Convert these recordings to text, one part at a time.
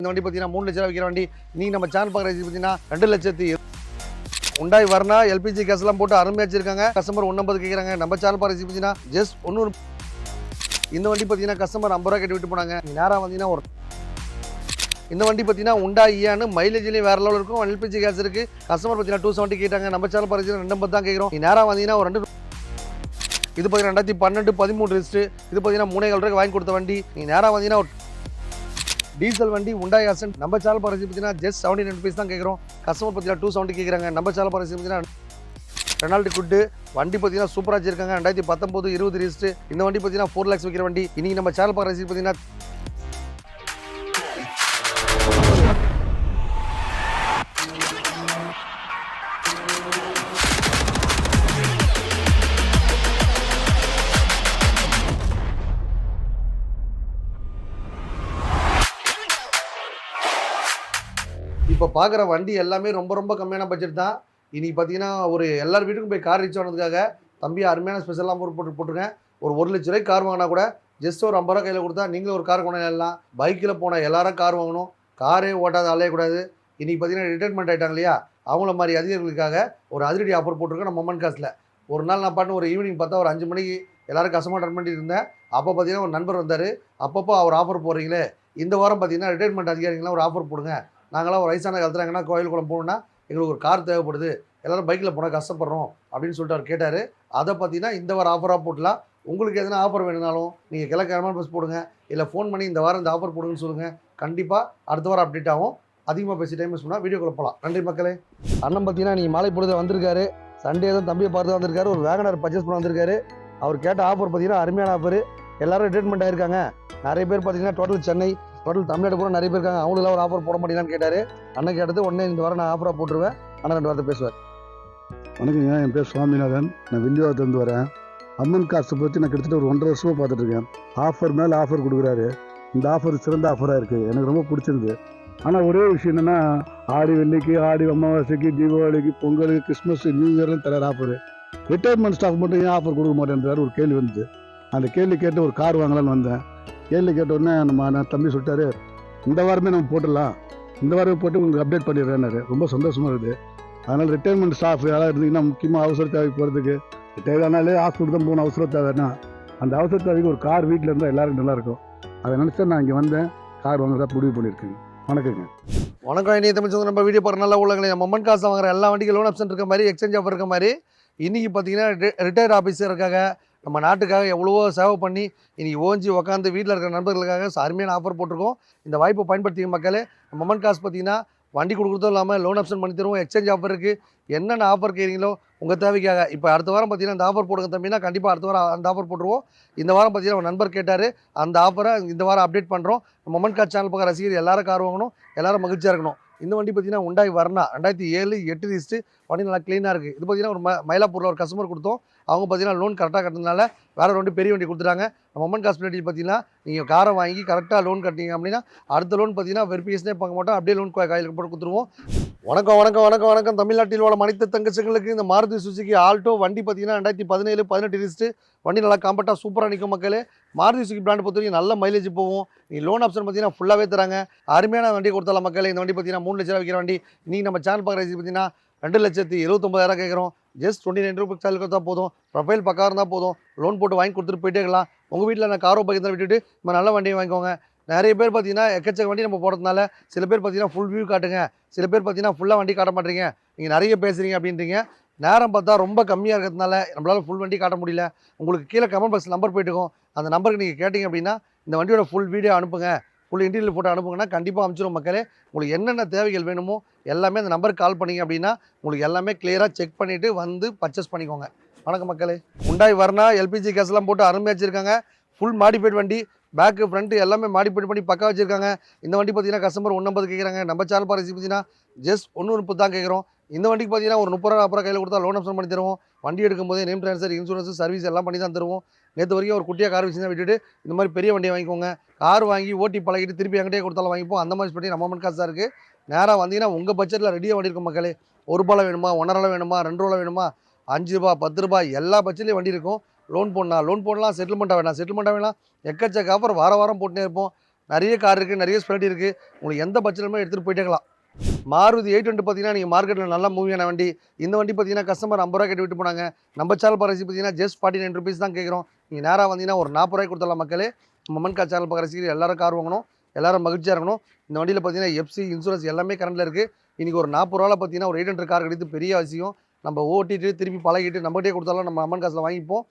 இந்த வண்டி பார்த்தீங்கன்னா 3 லட்சம் விற்கிற வண்டி. நீங்கள் நம்ம சேனல் பார்க்குற பார்த்தீங்கன்னா 2 லட்சத்தி உண்டாய் வரணா எல்பிஜி கேஸ்லாம் போட்டு அருமையாக வச்சிருக்காங்க. கஸ்டமர் 150 கேட்குறாங்க. நம்ம சேனல் பார்க்குற பார்த்தீங்கன்னா ஜஸ்ட் 100. இந்த வண்டி பார்த்தீங்கன்னா கஸ்டமர் 50 ரூபா கட்டி விட்டு போனாங்க. நேராக வந்தீங்கன்னா ஒரு இந்த வண்டி பார்த்தீங்கன்னா உண்டாய் ஈயான்னு மைலேஜ்லேயும் வேறு லெவலில் இருக்கும். எல்பிஜி கேஸ் இருக்குது. கஸ்டமர் பார்த்தீங்கன்னா 270 கேட்டாங்க. நம்ம சேனல் பார்க்குற 250 தான் கேட்குறோம். நேராக வந்தீங்கன்னா ஒரு 2 இது பார்த்தீங்கன்னா 2012 13 ரிஜிஸ்ட்ரு. இது பார்த்தீங்கன்னா 3,000 ரூபாய்க்கு வாங்கி கொடுத்த வண்டி. நீங்கள் நேராக வந்தீங்கன்னா ஒரு டீசல் வண்டி உண்டாய் ஆசன். நம்ம சேனல் பார்த்து பார்த்தீங்கன்னா ஜஸ்ட் 79 ருபீஸ் தான் கேட்குறோம். கஸ்டமர் பார்த்தீங்கன்னா 270 கேட்குறாங்க. நம்ம சேனல் பார்த்து பார்த்தீங்கன்னா ரெனால்டு குட்டு வண்டி பார்த்தீங்கன்னா சூப்பராக வச்சிருக்காங்க. 2019 20 ரிஜிஸ்ட்ரு. இந்த வண்டி பார்த்தீங்கன்னா 4 lakhs விற்கிற வண்டி. இன்னைக்கு நம்ம சேனல் பார்த்து பார்த்தீங்கன்னா இப்போ பார்க்குற வண்டி எல்லாமே ரொம்ப ரொம்ப கம்மியான பட்ஜெட் தான். இன்றைக்கி பார்த்தீங்கன்னா ஒரு எல்லார் வீட்டுக்கும் போய் கார் ரீச் ஆனதுக்காக தம்பி அருமையான ஸ்பெஷலாக போட்டுருக்கேன். ஒரு 1 லட்ச ரூபாய்க்கு கார் வாங்கினா கூட ஜஸ்ட் ஒரு 50 ரூபா கையில் கொடுத்தா நீங்களும் ஒரு கார் கொண்டாடலாம். பைக்கில் போனால் எல்லாரும் கார் வாங்கணும். காரே ஓட்டாத அலையக்கூடாது. இன்றைக்கி பார்த்தீங்கன்னா ரிட்டைர்மெண்ட் ஆகிட்டாங்க இல்லையா, அவங்கள மாதிரி அதிகாரிகளுக்காக ஒரு அதிரடி ஆஃபர் போட்டிருக்கேன் நம்ம மொமெண்ட் காசில். ஒரு நாள் நான் பாட்டு ஒரு ஈவினிங் பார்த்தா ஒரு 5 மணிக்கு எல்லோரும் கஸ்டமர் அட்டன் பண்ணிட்டு இருந்தேன். அப்போ பார்த்தீங்கன்னா ஒரு நண்பர் வந்தார். அப்பப்போ அவர் ஆஃபர் போடுறீங்களே, இந்த வாரம் பார்த்தீங்கன்னா ரிட்டைர்மெண்ட் அதிகாரிகள்லாம் ஒரு ஆஃபர் போடுங்க. நாங்களாம் ஒரு வயசான காலத்தில் எங்கன்னா கோயில் குளம் போகணுன்னா எங்களுக்கு ஒரு கார் தேவைப்படுது, எல்லோரும் பைக்கில் போனால் கஷ்டப்படுறோம் அப்படின்னு சொல்லிட்டு அவர் கேட்டார். அதை பார்த்தீங்கன்னா இந்த வாரம் ஆஃபராக போட்டலாம். உங்களுக்கு எதனா ஆஃபர் வேணுனாலும் நீங்கள் கிழக்கு பஸ் போடுங்க, இல்லை ஃபோன் பண்ணி இந்த வாரம் இந்த ஆஃபர் போடுங்கன்னு சொல்லுங்கள். கண்டிப்பாக அடுத்த வாரம் அப்டேட் ஆகும். அதிகமாக பேசி டைம் மிஸ் பண்ணால் வீடியோக்குள்ள போகலாம். நன்றி மக்களே. அண்ணன் பார்த்தீங்கன்னா நீங்கள் மாலை பொழுது வந்திருக்காரு. சண்டே தான் தம்பியை பார்த்து வந்திருக்காரு. ஒரு வேகனர் பர்ச்சேஸ் பண்ண வந்திருக்காரு. அவர் கேட்ட ஆஃபர் பார்த்தீங்கன்னா அருமையான ஆஃபர். எல்லோரும் ரிட்டைர்மெண்ட் ஆகிருக்காங்க. நிறைய பேர் பார்த்தீங்கன்னா டோட்டல் சென்னை தமிழ்நாடு கூட நிறைய பேர் இருக்காங்க. அவங்களும் ஒரு ஆஃபர் போட மாட்டீங்களான்னு கேட்டார். அண்ணன் கேட்டது உடனே இந்த வாரம் நான் ஆஃபராக போட்டுருவேன். அண்ணன் 2 வார்த்தை பேசுவார். வணக்கங்க, என் பேர் சுவாமிநாதன். நான் வில்லிவாரத்துலேருந்து வரேன். அம்மன் காசை பற்றி நான் கிட்டத்தட்ட ஒரு 1.5 வருஷமாக பார்த்துட்ருக்கேன். ஆஃபர் மேலே ஆஃபர் கொடுக்குறாரு. இந்த ஆஃபர் சிறந்த ஆஃபராக இருக்குது. எனக்கு ரொம்ப பிடிச்சிருந்து. ஆனால் ஒரே விஷயம் என்னென்னா, ஆடி வெள்ளிக்கு, ஆடி அமாவாசைக்கு, தீபாவளிக்கு, பொங்கலுக்கு, கிறிஸ்மஸ், நியூ இயர்லாம் தரார் ஆஃபர். ரிட்டையர்மெண்ட் ஸ்டாஃப் மட்டும் ஏன் ஆஃபர் கொடுக்க மாட்டேன்றாரு ஒரு கேள்வி வந்தது. அந்த கேள்வி கேட்டு ஒரு கார் வாங்கலான்னு வந்தேன். கேள்வி கேட்டோடனே நான் தம்பி சொல்லிட்டாரு, இந்த வாரமே நம்ம போட்டுடலாம், இந்த வாரமே போட்டு உங்களுக்கு அப்டேட் பண்ணிடுறேன்னாரு. ரொம்ப சந்தோஷமாக இருக்குது. அதனால் ரிட்டைர்மெண்ட் ஸ்டாஃப் யாராவது இருந்தீங்கன்னா, முக்கியமாக அவசர தேவைக்கு போகிறதுக்கு, ரிட்டையர் ஆனாலே ஹாஸ்பிட்டல் தான் போகணும் அவசர தேவைன்னா, அந்த அவசர தேவைக்கு ஒரு கார் வீட்டில் இருந்தால் எல்லாருக்கும் நல்லாயிருக்கும். அதை நினச்சா நான் இங்கே வந்தேன், கார் வாங்குறதா முடிவு பண்ணியிருக்கேங்க. வணக்கங்க. வணக்கம். இனி தமிழ் சொந்த நம்ம வீடியோ போகிற நல்லா உள்ளங்களே. மொமெண்ட் காசு வாங்குற எல்லா வண்டிக்கும் லோன் ஆப்ஷன் இருக்க மாதிரி, எக்ஸ்சேஞ்ச் ஆஃபர் இருக்க மாதிரி, இன்றைக்கி பார்த்தீங்கன்னா ரிட்டையர் ஆஃபீஸருக்காக நம்ம நாட்டுக்காக எவ்வளவோ சேவை பண்ணி இன்றைக்கி ஓஞ்சி உட்காந்து வீட்டில் இருக்கிற நண்பர்களுக்காக அருமையான ஆஃபர் போட்டிருக்கோம். இந்த வாய்ப்பை பயன்படுத்திக்க மக்களே. மொமெண்ட் காசு பார்த்தீங்கன்னா வண்டி கொடுக்குறதும் இல்லாமல் லோன் ஆப்ஷன் பண்ணி தருவோம். எக்ஸ்சேஞ்ச் ஆஃபர் இருக்குது. என்னென்ன ஆஃபர் கேட்குறீங்களோ உங்கள் தேவைக்காக. இப்போ அடுத்த வாரம் பார்த்தீங்கன்னா இந்த ஆஃபர் போடுங்க தம்பினா கண்டிப்பாக அடுத்த வாரம் அந்த ஆஃபர் போட்டுருவோம். இந்த வாரம் பார்த்தீங்கன்னா ஒரு நண்பர் கேட்டார், அந்த ஆஃபரை இந்த வாரம் அப்டேட் பண்ணுறோம். மொமெண்ட் காசு சேனல் பார்க்குற ரசிகர் எல்லாரும் கார் வாங்கணும், எல்லாரும் மகிழ்ச்சியாக இருக்கணும். இந்த வண்டி பார்த்தீங்கன்னா உண்டாய் வரணா 2007 8 ரிஜிஸ்ட்ரு. வண்டி நல்லா க்ளீனாக இருக்குது. இது பார்த்தீங்கன்னா ஒரு மயிலாப்பூரில் ஒரு கஸ்டமர் கொடுத்தோம். அவங்க பார்த்தீங்கன்னா லோன் கரெக்டாக கட்டினதுனால வேறு வண்டி பெரிய வண்டி கொடுத்துட்டாங்க. மொமெண்ட் காசு பின்னாடி பார்த்தீங்கன்னா நீங்கள் காரை வாங்கி கரெக்டாக லோன் கட்டிங்க அப்படின்னா அடுத்த லோன் பார்த்தீங்கன்னா வெரிஃபிகேஷனே பார்க்க மாட்டோம், அப்படியே லோன் கையில் போட்டு கொடுத்துருவோம். வணக்கம் வணக்கம் வணக்கம் வணக்கம். தமிழ்நாட்டில் உள்ள அனைத்து தங்கச்சிகளுக்கு இந்த மாருதி சுசுகி ஆல்டோ வண்டி பார்த்தீங்கன்னா 2017 18 ரிஜிஸ்ட்ரு. வண்டி நல்லா காம்பேக்டாக சூப்பராக நிற்கும் மக்களே. மாருதி சுசுகி பிராண்ட் பொறுத்த வரைக்கும் நல்ல மைலேஜ் போகும். நீங்கள் லோன் ஆப்ஷன் பார்த்தீங்கன்னா ஃபுல்லாகவே தராங்க. அருமையான வண்டி கொடுத்தாலும் மக்களே. இந்த வண்டி பார்த்தீங்கன்னா 3 லட்ச ரூபா விற்கிற வண்டி. இன்றைக்கி நம்ம சேனல் பார்க்குற பார்த்தீங்கன்னா 2,79,000 கேட்குறோம். ஜஸ்ட் 29 ரூபாய்க்கு சேல் கொடுத்தா போதும். ப்ரொஃபைல் பக்கம் இருந்தால் போதும். லோன் போட்டு வாங்கி கொடுத்துட்டு போயிட்டே இருக்கலாம். உங்கள் வீட்டில் நான் காரோ பைக் தான் விட்டுட்டு நம்ம நல்ல வண்டியை வாங்கிக்கோங்க. நிறைய பேர் பார்த்தீங்கன்னா எக்கச்சக்க வண்டி நம்ம போடுறதுனால சில பேர் பார்த்தீங்கன்னா ஃபுல் வியூ காட்டுங்க, சில பேர் பார்த்தீங்கன்னா ஃபுல்லாக வண்டி காட்ட மாட்டேறீங்க, நீங்கள் நிறைய பேசுகிறீங்க அப்படின்றீங்க. நேரம் பார்த்தா ரொம்ப கம்மியாக இருக்கிறதுனால நம்மளால் ஃபுல் வண்டி காட்ட முடியல. உங்களுக்கு கீழே கமெண்ட் பாக்ஸ் நம்பர் போய்ட்டுருக்கோம். அந்த நம்பருக்கு நீங்கள் கேட்டிங்க அப்படின்னா இந்த வண்டியோட ஃபுல் வீடியோ அனுப்புங்க, ஃபுல் இன்டீரியல் ஃபோட்டோ அனுப்புங்கன்னா கண்டிப்பாக அனுப்பிச்சிடும் மக்களே. உங்களுக்கு என்னென்ன தேவைகள் வேணுமோ எல்லாமே அந்த நம்பருக்கு கால் பண்ணிங்க அப்படின்னா உங்களுக்கு எல்லாமே கிளியராக செக் பண்ணிவிட்டு வந்து பர்ச்சேஸ் பண்ணிக்கோங்க. வணக்கம் மக்களே. உண்டாய் வரணா எல்பிஜி கேஸ்லாம் போட்டு அருமையாக வச்சுருக்காங்க. ஃபுல் மாடிஃபைட் வண்டி, பேக்கு ஃப்ரண்ட்டு எல்லாமே மாடிஃபைட் பண்ணி பக்கா வச்சுருக்காங்க. இந்த வண்டி பார்த்தீங்கன்னா கஸ்டமர் 150 கேட்குறாங்க. நம்ம சேனல் பார்த்து பார்த்தீங்கன்னா ஜஸ்ட் 130 தான் கேட்குறோம். இந்த வண்டிக்கு பார்த்தீங்கன்னா ஒரு 30 ரூபா 40 கையில் கொடுத்தா லோன் ஆப்ஷன் பண்ணி தருவோம். வண்டி எடுக்கும்போது நேம் ட்ரான்ஸ்ஃபர், இன்சூரன்ஸ், சர்வீஸ் எல்லாம் பண்ணி தான் தருவோம். நேற்று வரைக்கும் ஒரு குட்டியாக கார் வச்சு தான் விட்டுட்டு இந்த மாதிரி பெரிய வண்டியை வாங்கிக்கோங்க. கார் வாங்கி ஓட்டி பழகிட்டு திருப்பி என்கிட்டே கொடுத்தாலும் வாங்கிப்போம். அந்த மாதிரி பண்ணி நம்ம மொமெண்ட் காசு தான் இருக்குது. நேராக வந்தீங்கன்னா உங்கள் பட்ஜெட்டில் ரெடியாக வண்டி இருக்கும் மக்களே. 1 ரூபாய் வேணுமா, 1.5 ரூபா வேணுமா, 2 ரூபா வேணுமா, 5 ரூபா 10 ரூபாய் எல்லா பட்ஜெட்லேயும் வண்டி இருக்கும். லோன் போடலாம், செட்டில்மெண்ட்டாக வேணாம், எக்கச்சக்க ஆஃபர் வாரம் போட்டுனே இருப்போம். நிறைய கார் இருக்குது, நிறைய ஸ்பெஷாலிட்டி இருக்குது. உங்களுக்கு எந்த பட்ஜெட்லுமே எடுத்துகிட்டு போயிட்டேக்கலாம். மாருதி 820 பார்த்தீங்கன்னா நீங்கள் மார்க்கெட்டில் நல்லா மூவியான வண்டி. இந்த வண்டி பார்த்தீங்கன்னா கஸ்டமர் 50 ரூபா கேட்டு விட்டு போனாங்க. நம்ம சேனல் பரசி பார்த்தீங்கன்னா ஜஸ்ட் 49 ருபீஸ் தான் கேட்குறோம். நீங்கள் நேராக வந்தீங்கன்னா ஒரு 40 ரூபாய்க்கு கொடுத்துடலாம் மக்களே. மம்மன் கார் சேனல் பரசி எல்லாரும் கார் வாங்கணும், எல்லாரும் மகிழ்ச்சியாக இருக்கணும். இந்த வண்டியில் பார்த்தீங்கன்னா எஃப்சி இன்சூரன்ஸ் எல்லாமே கரண்டில் இருக்குது. இன்றைக்கி ஒரு 40 ரூபாவில் பார்த்தீங்கன்னா ஒரு 800 கார் கிடைத்து பெரிய விஷயம். நம்ம ஓட்டிட்டு திருப்பி பழகிட்டு நம்மகிட்டே கொடுத்தாலும் நம்ம அம்மன் காசில் வாங்கிப்போம்.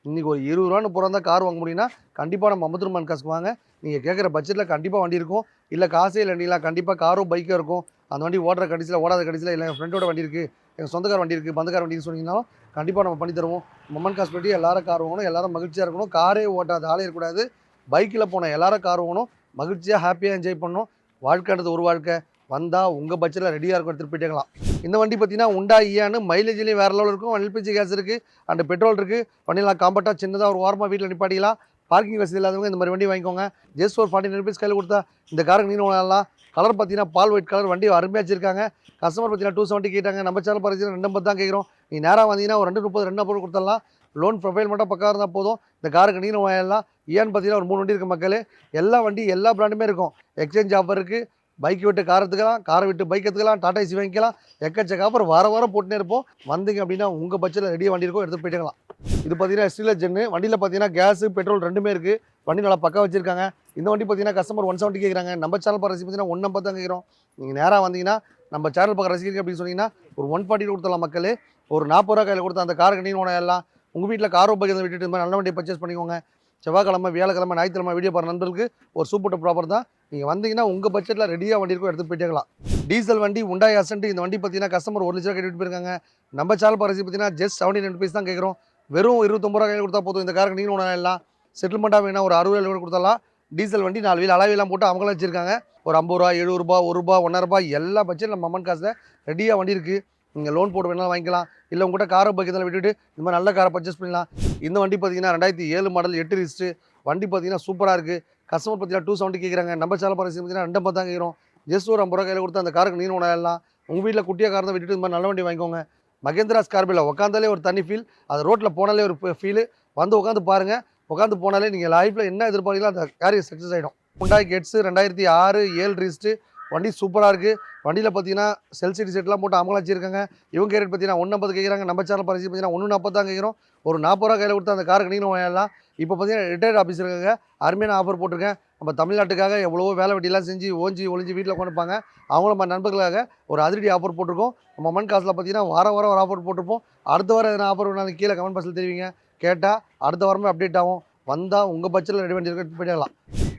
இன்றைக்கி ஒரு 20 ரூபான்னு பிறந்தா கார் வாங்க முடியும்னா கண்டிப்பாக நம்ம அம்மன் காசுக்கு வாங்க. நீங்கள் கேட்குற பட்ஜெட்டில் கண்டிப்பாக வண்டி இருக்கும். இல்லை காசே இல்லைங்களா, கண்டிப்பாக காரோ பைக்கோ இருக்கும். அந்த வண்டி ஓடுற கடைசியில் ஓடாத கடைசியில் இல்லை என் ஃப்ரெண்டோட வண்டி இருக்குது, எங்கள் சொந்தக்கார வண்டி இருக்குது, பந்தக்கார வண்டின்னு சொன்னீங்கன்னாலும் கண்டிப்பாக நம்ம பண்ணி தருவோம். மம்மன் காசு பற்றி எல்லாரும் கார் வாங்கணும், எல்லாரும் மகிழ்ச்சியாக இருக்கணும். காரே ஓட்டாத ஆளே இருக்கக்கூடாது. பைக்கில் போன எல்லாரும் கார் வாங்கணும், மகிழ்ச்சியாக ஹாப்பியாக என்ஜாய் பண்ணணும். வாழ்க்கைன்றது ஒரு வாழ்க்கை. வந்தால் உங்கள் பட்ஜெட்டில் ரெடியாக இருக்கும், எடுத்துகிட்டு போயிட்டேங்களாம். இந்த வண்டி பார்த்தீங்கன்னா உண்டா ஈயான்னு மைலேஜ்லேயும் வேறு லெவல் இருக்கும். எல்பிஜி கேஸ் இருக்குது அண்ட் பெட்ரோல் இருக்குது. வண்டியெலாம் காம்பேக்டாக சின்னதாக ஒரு வாரமாக வீட்டில் நிப்பாட்டிக்கலாம். பார்க்கிங் வசதி இல்லாதவங்க இந்த மாதிரி வண்டி வாங்கிக்கோங்க. ஜஸ்ட் ஒரு 49 ருபீஸ் கையில் கொடுத்தா இந்த காருக்கு நீங்களும் வாங்கலாம். கலர் பார்த்தீங்கன்னா பால் ஒயிட் கலர், வண்டி அருமையாக வச்சிருக்காங்க. கஸ்டமர் பார்த்தீங்கன்னா 270 கேட்டாங்க. நம்ம சேனல் பார்த்தீங்கன்னா 250 தான் கேட்குறோம். நீ நேராக வந்தீங்கன்னா ஒரு 230 250 கொடுத்துடலாம். லோன் ப்ரொஃபைல் மட்டும் பக்கம் இருந்தால் போதும். இந்த காருக்கு நீங்களும் வாங்கலாம். ஏன்னு பார்த்தீங்கன்னா ஒரு 3 வண்டி இருக்குது மக்களே. எல்லா வண்டி எல்லா பிராண்டுமே இருக்கும். எக்ஸ்சேஞ்ச் ஆஃபர் இருக்குது. பைக் விட்டு கார் எடுத்துக்கலாம், காரை விட்டு பைக் எடுத்துக்கலாம், டாடா ஏசி வாங்கிக்கலாம். எக்கச்சக்க ஆஃபர் வாரம் போட்டுனே இருப்போம். வந்தீங்க அப்படின்னா உங்கள் பட்ஜெட்டில் ரெடியாக வண்டி இருக்கும், எடுத்து போயிட்டுக்கலாம். இது பார்த்தீங்கன்னா ஸ்டீலர் ஜென்னு. வண்டியில் பார்த்தீங்கன்னா கேஸு பெட்ரோல் ரெண்டுமே இருக்குது. வண்டி நல்லா பக்கம் வச்சிருக்காங்க. இந்த வண்டி பார்த்தீங்கன்னா கஸ்டமர் 170 கேட்குறாங்க. நம்ம சேனல் பார்க்க ரசிக்கு பார்த்தீங்கன்னா 150 தான் கேட்குறோம். நீங்கள் நேராக வந்தீங்கன்னா நம்ம சேனல் பார்க்க ரசிக்கிறீங்க அப்படின்னு சொன்னீங்கன்னா ஒரு 140 கொடுத்துடலாம் மக்களே. ஒரு 40 ரூபா கையில் கொடுத்து அந்த காருக்கு நீங்க எல்லாம் உங்கள் வீட்டில் காரோ பைக் விட்டுட்டு இந்த மாதிரி நல்ல வண்டியை பர்ச்சேஸ் பண்ணிக்கோங்க. செவ்வாய்க்கிழமை, வியாழக்கிழமை, ஞாயிற்றுக்கிழமை வீடியோ பாருங்க நண்பர்களுக்கு ஒரு சூப்பர் ப்ராப்பர் தான். நீங்கள் வந்தீங்கன்னா உங்கள் பட்ஜெட்டில் ரெடியாக வண்டி இருக்கும், எடுத்து போயிட்டேக்கலாம். டீசல் வண்டி உண்டாய் அசன்ட். இந்த வண்டி பார்த்தீங்கன்னா கஸ்டமர் 1 லட்சம் கேட்டு போயிருக்காங்க. நம்ம சேனல் பரசி பார்த்தீங்கன்னா ஜஸ்ட் 79 ருபீஸ் தான் கேட்குறோம். வெறும் 29 ரூபா கையில் கொடுத்தா போதும். இந்த காருக்கு நீங்களும் எல்லாம் செட்டில்மெண்ட்டாக வேணா ஒரு 60 கூட கொடுத்தலாம். டீசல் வண்டி 4 வீல் அளவெல்லாம் போட்டு அவங்களும் வச்சிருக்காங்க. ஒரு 50 ரூபா, 70 ரூபா, 1 ரூபா, 1.5 ரூபா எல்லா பட்ஜெட்டில் நம்ம அம்மன் காசில் ரெடியாக வண்டி இருக்குது. நீங்கள் லோன் போட்டு வேணாலும் வாங்கிக்கலாம். இல்லை உங்கள்கிட்ட காரை பைக் இதெல்லாம் விட்டுட்டு இந்த மாதிரி நல்ல காரை பர்ச்சேஸ் பண்ணலாம். இந்த வண்டி பார்த்தீங்கன்னா 2007 மாடல் 8 ரிஸ்ட்டு. வண்டி பார்த்தீங்கன்னா சூப்பராக இருக்குது. கஸ்டமர் பார்த்தீங்கன்னா 270 கேட்குறாங்க. நம்ம சேனல் பரசி பார்த்தீங்கன்னா 250 தான் கேட்குறோம். ஜஸ்ட் ஒரு 50 ரூபா கையில் கொடுத்து அந்த காருக்கு நீங்களும் எல்லாம் உங்கள் வீட்டில் குட்டியாக கார் தான் விட்டுட்டு இந்த மாதிரி நல்ல வண்டி வாங்கிக்கோங்க. மகேந்திரா ஸ்கார்பியோவில் உட்காந்தாலே ஒரு தனி ஃபீல். அது ரோட்டில் போனாலே ஒரு ஃபீலு. வந்து உட்காந்து பாருங்கள். உட்காந்து போனாலே நீங்கள் லைஃப்பில் என்ன எதிர்பார்க்கலாம் அந்த காரியம் சக்ஸஸ் ஆகிடும். Hyundai Getz 2006 7 wrist. வண்டி சூப்பராக இருக்குது. வண்டியில் பார்த்தீங்கன்னா செல் சிட்டி செட்லாம் போட்டு அமலாம் வச்சிருக்காங்க. இவங்க ரேட் பார்த்தீங்கன்னா 150 கேட்குறாங்க. நம்ம சேனல் பரிசு பார்த்தீங்கன்னா 140 தான் கேட்குறோம். ஒரு 40 ரூபா கையில் கொடுத்து அந்த காருக்கு நீங்களும் வாங்கலாம். இப்போ பார்த்தீங்கன்னா ரிட்டையர்ட் ஆஃபீஸர் இருக்காங்க. அருமையான ஆஃபர் போட்டிருக்கேன். நம்ம தமிழ்நாட்டுக்காக எவ்வளவோ வேலை வெட்டிலாம் செஞ்சு ஒளிஞ்சு வீட்டில் கொண்டுப்பாங்க. அவங்களும் நம்ம நண்பர்களுக்காக ஒரு அதிரடி ஆஃபர் போட்டிருக்கோம். நம்ம அம்மன் காசில் பார்த்தீங்கன்னா வாரம் ஒரு ஆஃபர் போட்டிருப்போம். அடுத்த வாரம் எதனா ஆஃபர் வேணாலும் கீழே கமெண்ட் பாக்ஸில் தெரிவிங்க. கேட்டால் அடுத்த வாரமே அப்டேட் ஆகும். வந்தால் உங்கள் பட்ஜெட்டில் ரெடி பண்ணி போயிடலாம்.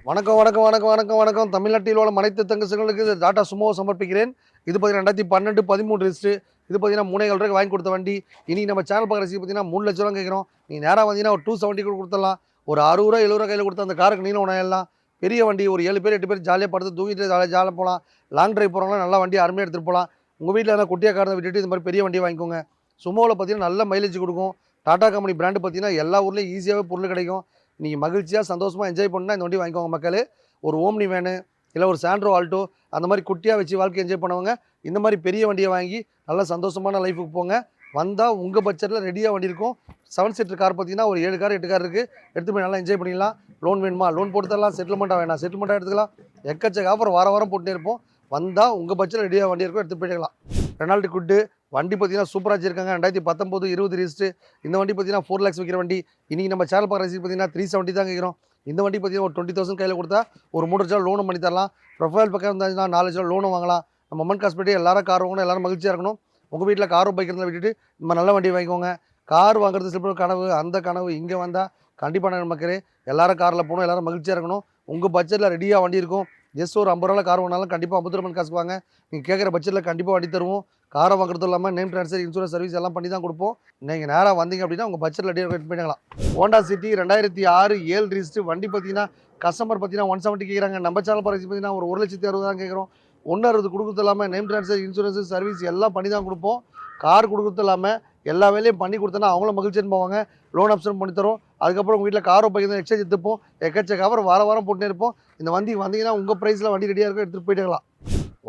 வணக்கம். தமிழ்நாட்டில் உள்ள அனைத்து தங்கங்களுக்கு டாடா சுமோவை சமர்ப்பிக்கிறேன். இது பார்த்தீங்கன்னா 2012 13 ரிஸ்ட்டு. இது பார்த்தீங்கன்னா 3.5 ரூபாய்க்கு வாங்கி கொடுத்த வண்டி. இனி நம்ம சேனல் பார்க்குற ரசிக்கு பார்த்தீங்கன்னா 3 லட்ச ரூபா கேட்குறோம். நீங்கள் நேராக வந்தீங்கன்னா ஒரு 270 கூட கொடுத்துடலாம். ஒரு 60 ரூபா 70 ரூபா கையில் கொடுத்து அந்த காருக்கு நீங்களும் உணயலாம். பெரிய வண்டி ஒரு 7 பேர் 8 பேர் ஜாலியாக படுத்து தூங்கிட்டு ஜாலியாக போகலாம். லாங் ட்ரைவ் போகிறவங்களாம் நல்லா வண்டி அருமையாக எடுத்துகிட்டு போகலாம். உங்கள் வீட்டில் எதனா குட்டியாக காரை விட்டுட்டு இந்த மாதிரி பெரிய வண்டியை வாங்கிக்கோங்க. சுமோவில் பார்த்தீங்கன்னா நல்ல மைலேஜ் கொடுக்கும். டாடா கம்பெனி பிராண்டு பார்த்தீங்கன்னா எல்லா ஊர்லேயும் ஈஸியாகவே பொருள் கிடைக்கும். நீங்கள் மகிழ்ச்சியாக சந்தோஷமாக என்ஜாய் பண்ணால் இந்த வண்டி வாங்கிக்கோங்க மக்களே. ஒரு ஓம்னி வேனு இல்லை ஒரு சாண்ட்ரோ ஆல்டோ அந்த மாதிரி குட்டியாக வச்சு வாழ்க்கை என்ஜாய் பண்ணுவாங்க. இந்த மாதிரி பெரிய வண்டியை வாங்கி நல்லா சந்தோஷமான லைஃபுக்கு போங்க. வந்தால் உங்கள் பட்ஜெட்டில் ரெடியாக வண்டி இருக்கும். 7 சீட்டர் கார் பார்த்தீங்கன்னா ஒரு 7 கார் 8 கார் இருக்குது. எடுத்து போய் நல்லா என்ஜாய் பண்ணிக்கலாம். லோன் வேணுமா லோன் போட்டு தரலாம். செட்டில்மெண்ட்டாக வேணாம் செட்டில்மெண்ட்டாக எடுத்துக்கலாம். எக்கச்சக்க ஆஃபர் வாரம் போட்டுட்டே இருப்போம். வந்தால் உங்கள் பட்ஜெட்டில் ரெடியாக வண்டி இருக்கும், எடுத்து போயிட்டுக்கலாம். ரெனால்டு குட்டு வண்டி பார்த்தீங்கன்னா சூப்பராக வச்சிருக்காங்க. 2019 20 ரிஸ்ட்டு. இந்த வண்டி பார்த்தீங்கன்னா 4 lakhs விற்கிற வண்டி. இன்றைக்கி நம்ம சேனல் பார்க்குற ரசிக்கு பார்த்தீங்கன்னா 370 தான் கேட்குறோம். இந்த வண்டி பார்த்தீங்கன்னா ஒரு 20,000 கையில் கொடுத்தா ஒரு 3 லட்சம் லோனும் பண்ணி தரலாம். ப்ரொஃபைல் பக்கம் இருந்தாச்சுன்னா 4 லட்சம் லோனும் வாங்கலாம். நம்ம அம்மன் காசு போய்ட்டு எல்லாரும் கார் வாங்கணும், எல்லாரும் மகிழ்ச்சியாக இருக்கணும். உங்கள் வீட்டில் காரோ பைக் இருந்தால் விட்டுட்டு நம்ம நல்ல வண்டி வாங்கிக்கோங்க. கார் வாங்குறது சில பேர் கனவு. அந்த கனவு இங்கே வந்தால் கண்டிப்பாக மக்களே எல்லாரும் காரில் போகணும், எல்லாரும் மகிழ்ச்சியாக இருக்கணும். உங்கள் பட்ஜெட்டில் ரெடியாக வண்டி இருக்கும். ஜஸ்ட் ஒரு 50 ரூபா கார் வாங்கினாலும் கண்டிப்பாக 50 ரூபாய் காசு வாங்க. நீங்கள் கேட்குற பட்ஜெட்டில் கண்டிப்பாக வண்டி தருவோம். காரை வாங்குறதும் இல்லாமல் நேம் ட்ரான்ஸ்ஃபர் இன்சூரன்ஸ் சர்வீஸ் எல்லாம் பண்ணி தான் கொடுப்போம். நீங்கள் நேராக வந்தீங்க அப்படின்னா உங்கள் பட்ஜெட்டில் ரெடியாக வெயிட் பண்ணிக்கலாம். Honda city 2006 7 wrist. வண்டி பார்த்தீங்கன்னா கஸ்டமர் பார்த்தீங்கன்னா 170 கேட்குறாங்க. நம்ம சேனல் பரிசு பார்த்தீங்கன்னா ஒரு 1,60,000 தான் கேட்குறோம். 160 கொடுக்குறது இல்லாமல் நேம் ட்ரான்ஸ்ஃபர் இன்சூரன்ஸ் சர்வீஸ் எல்லாம் பண்ணி தான் கொடுப்போம். கார் கொடுக்குறது இல்லாமல் எல்லா வேலையும் பண்ணி கொடுத்தோன்னா அவங்களும் மகிழ்ச்சின்னு போவாங்க. லோன் ஆப்ஷன் பண்ணி தரோம். அதுக்கப்புறம் உங்கள் வீட்டில் காரோ பைக் தான் எக்ஸ்சேஞ்ச் எடுத்துப்போம். எக்கச்சக்க அப்புறம் வாரம் போட்டுனே இருப்போம். இந்த வண்டி வந்தீங்கன்னா உங்கள் ப்ரைஸில் வண்டி ரெடியாக இருக்கும், எடுத்துகிட்டு போயிட்டுக்கலாம்.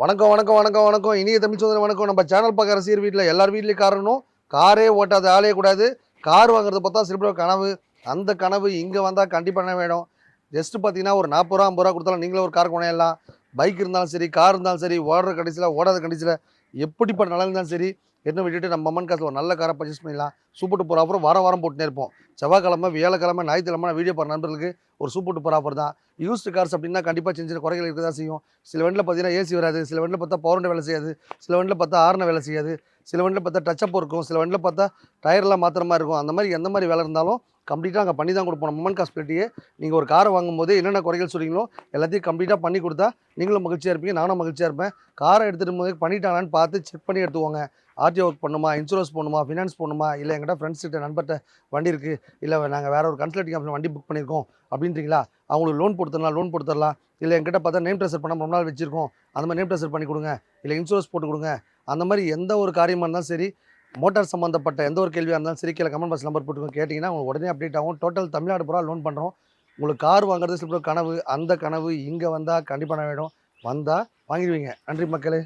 வணக்கம். இனிய தமிழ் சோதனை வணக்கம். நம்ம சேனல் பார்க்குற ரசிகர் வீட்டில் எல்லார் வீட்லேயும் கார் இருக்கணும். காரே ஓட்டாத ஆளே கூடாது. கார் வாங்குறது பார்த்தா சில பேர் கனவு. அந்த கனவு இங்கே வந்தால் கண்டிப்பாக என்ன வேணும். ஜஸ்ட் பார்த்தீங்கன்னா ஒரு 40 ரூபா 50 ரூபா கொடுத்தாலும் நீங்களும் ஒரு கார் கொணையலாம். பைக் இருந்தாலும் சரி, கார் இருந்தாலும் சரி, ஓடுற கண்டிஷனில் ஓடாத கண்டிஷனில் எப்படிப்பட்ட நிலம் இருந்தாலும் சரி, என்ன விட்டுட்டு நம்ம அம்மன் காசில் ஒரு நல்ல காரை பர்ச்சேஸ் பண்ணிடலாம். சூப்பர் டூப்பர் ஆஃபர் வாரம் வாரம் போட்டுனே இருப்போம். செவ்வாய்க்கிழமை, வியாழக்கிழமை, ஞாயிற்றுக்கிழமை வீடியோ போகிற நண்பர்களுக்கு ஒரு சூப்பர் டூப்பர் ஆஃபர் தான். யூஸ்டு கார்ஸ் அப்படின்னா கண்டிப்பாக சின்ன சின்ன குறைகள் இருக்க தான் செய்யும். சில வண்டியில் பார்த்தீங்கன்னா ஏசி வராது, சில வண்டியில் பார்த்தா பவர் வேலை செய்யாது, சில வண்டியில் பார்த்தா ஹார்ன் வேலை செய்யாது, சில வண்டியில் பார்த்தா டச்சப் இருக்கும், சில வண்டியில் பார்த்தா டயர்லாம் மாத்திர மாதிரி இருக்கும். அந்த மாதிரி எந்த மாதிரி வேலை இருந்தாலும் கம்ப்ளீட்டாக அங்கே பண்ணி தான் கொடுப்போம். நம்ம அம்மன் காஸ்பிலிட்டியே நீங்கள் ஒரு காரை வாங்கும்போது என்னென்ன குறைகள் சொல்றீங்களோ எல்லாத்தையும் கம்ப்ளீட்டாக பண்ணி கொடுத்தா நீங்களும் மகிழ்ச்சியாக இருப்பீங்க, நானும் மகிழ்ச்சியாக இருப்பேன். காரை எடுத்துகிட்டு போது பண்ணிட்டாங்களான்னு பார்த்து செக் பண்ணி எடுத்துவோங்க. ஆர்டிஓ ஒர்க் பண்ணுமா, இன்சூரன்ஸ் போடணுமா, ஃபினான்ஸ் போடணுமா, இல்லை எங்கிட்ட ஃப்ரெண்ட்ஸ் கிட்ட நண்பர்கிட்ட வண்டி இருக்குது, இல்லை நாங்கள் வேறு ஒரு கன்சல்டிங் கம்பெனி வண்டி புக் பண்ணியிருக்கோம் அப்படின்றீங்களா, அவங்களுக்கு லோன் போட்டுத்தரலாம், லோன் போட்டு தரலாம். இல்லை எங்கிட்ட பார்த்தா நேம் ட்ரெஸ்ஸர் பண்ண ரொம்ப நாள் வச்சிருக்கோம், அந்த மாதிரி நேம் ட்ரெஸ்ஸர் பண்ணி கொடுங்க, இல்லை இன்சூரன்ஸ் போட்டு கொடுங்க. அந்த மாதிரி எந்த ஒரு காரியமாக இருந்தாலும் சரி, மோட்டார் சம்மந்தப்பட்ட எந்த ஒரு கேள்வியாக இருந்தாலும் சரி, கீழே கமெண்ட் பாக்ஸ் நம்பர் போட்டு கேட்டிங்கன்னா உங்களுக்கு உடனே அப்டேட் ஆகும். டோட்டல் தமிழ்நாடு பூரா லோன் பண்ணுறோம். உங்களுக்கு கார் வாங்குறது சில பேர் கனவு, அந்த கனவு இங்கே வந்தால் கண்டிப்பாக நான் வேணும். வந்தால் வாங்கிடுவீங்க. நன்றி மக்களே.